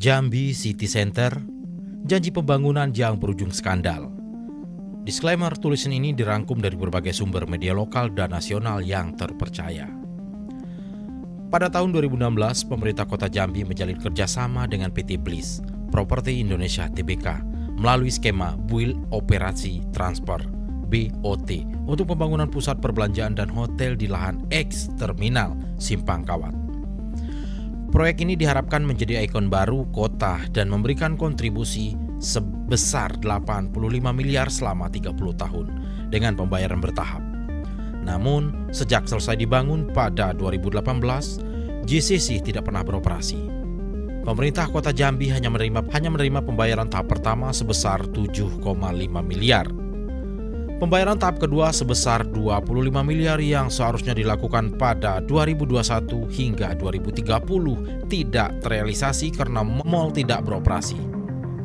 Jambi City Center, janji pembangunan yang berujung skandal. Disclaimer, tulisan ini dirangkum dari berbagai sumber media lokal dan nasional yang terpercaya. Pada tahun 2016, pemerintah Kota Jambi menjalin kerjasama dengan PT Bliss Property Indonesia Tbk melalui skema Build Operasi Transfer (BOT) untuk pembangunan pusat perbelanjaan dan hotel di lahan X Terminal Simpang Kawat. Proyek ini diharapkan menjadi ikon baru kota dan memberikan kontribusi sebesar 85 miliar selama 30 tahun dengan pembayaran bertahap. Namun, sejak selesai dibangun pada 2018, JCC tidak pernah beroperasi. Pemerintah Kota Jambi hanya menerima pembayaran tahap pertama sebesar 7,5 miliar. Pembayaran tahap kedua sebesar 25 miliar yang seharusnya dilakukan pada 2021 hingga 2030 tidak terrealisasi karena mal tidak beroperasi.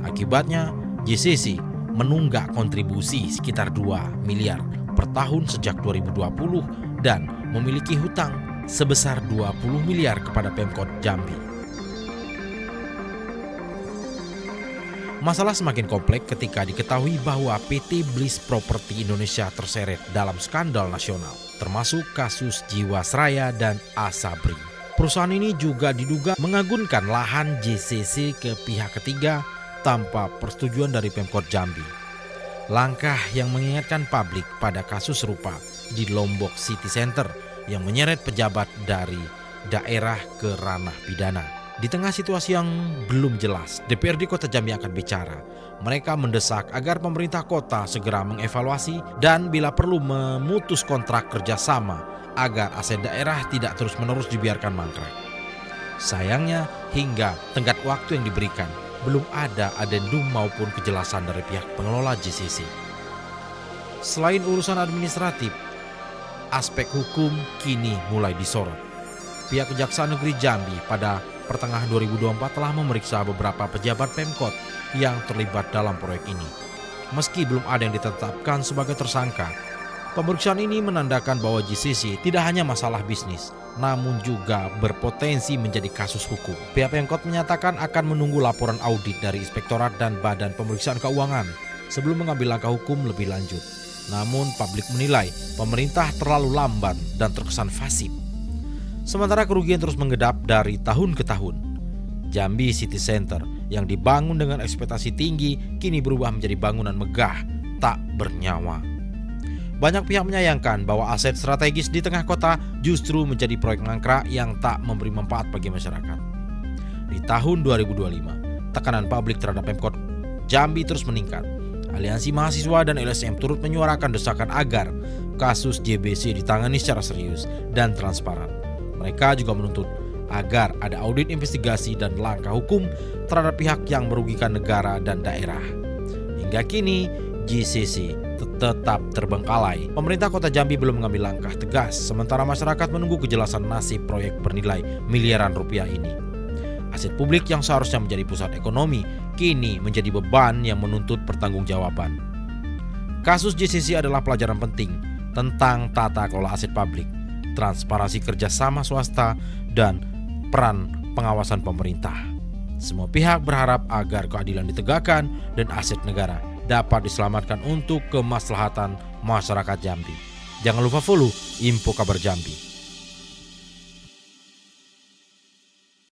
Akibatnya, JCC menunggak kontribusi sekitar 2 miliar per tahun sejak 2020 dan memiliki hutang sebesar 20 miliar kepada Pemkot Jambi. Masalah semakin kompleks ketika diketahui bahwa PT Bliss Property Indonesia terseret dalam skandal nasional, termasuk kasus Jiwasraya dan Asabri. Perusahaan ini juga diduga mengagunkan lahan JCC ke pihak ketiga tanpa persetujuan dari Pemkot Jambi. Langkah yang mengingatkan publik pada kasus serupa di Lombok City Center yang menyeret pejabat dari daerah ke ranah pidana. Di tengah situasi yang belum jelas, DPRD Kota Jambi akan bicara. Mereka mendesak agar pemerintah kota segera mengevaluasi dan bila perlu memutus kontrak kerjasama agar aset daerah tidak terus-menerus dibiarkan mangkrak. Sayangnya, hingga tenggat waktu yang diberikan, belum ada adendum maupun kejelasan dari pihak pengelola JCC. Selain urusan administratif, aspek hukum kini mulai disorot. Pihak Kejaksaan Negeri Jambi pada pertengahan 2024 telah memeriksa beberapa pejabat Pemkot yang terlibat dalam proyek ini. Meski belum ada yang ditetapkan sebagai tersangka, pemeriksaan ini menandakan bahwa JCC tidak hanya masalah bisnis, namun juga berpotensi menjadi kasus hukum. Pihak Pemkot menyatakan akan menunggu laporan audit dari Inspektorat dan Badan Pemeriksaan Keuangan sebelum mengambil langkah hukum lebih lanjut. Namun publik menilai pemerintah terlalu lamban dan terkesan fasib. Sementara kerugian terus menggedap dari tahun ke tahun. Jambi City Center yang dibangun dengan ekspektasi tinggi kini berubah menjadi bangunan megah tak bernyawa. Banyak pihak menyayangkan bahwa aset strategis di tengah kota justru menjadi proyek mangkrak yang tak memberi manfaat bagi masyarakat. Di tahun 2025, tekanan publik terhadap Pemkot Jambi terus meningkat. Aliansi mahasiswa dan LSM turut menyuarakan desakan agar kasus JBC ditangani secara serius dan transparan. Mereka juga menuntut agar ada audit investigasi dan langkah hukum terhadap pihak yang merugikan negara dan daerah. Hingga kini, JCC tetap terbengkalai. Pemerintah Kota Jambi belum mengambil langkah tegas, sementara masyarakat menunggu kejelasan nasib proyek bernilai miliaran rupiah ini. Aset publik yang seharusnya menjadi pusat ekonomi, kini menjadi beban yang menuntut pertanggungjawaban. Kasus JCC adalah pelajaran penting tentang tata kelola aset publik, transparansi kerjasama swasta, dan peran pengawasan pemerintah. Semua pihak berharap agar keadilan ditegakkan dan aset negara dapat diselamatkan untuk kemaslahatan masyarakat Jambi. Jangan lupa follow Info Kabar Jambi.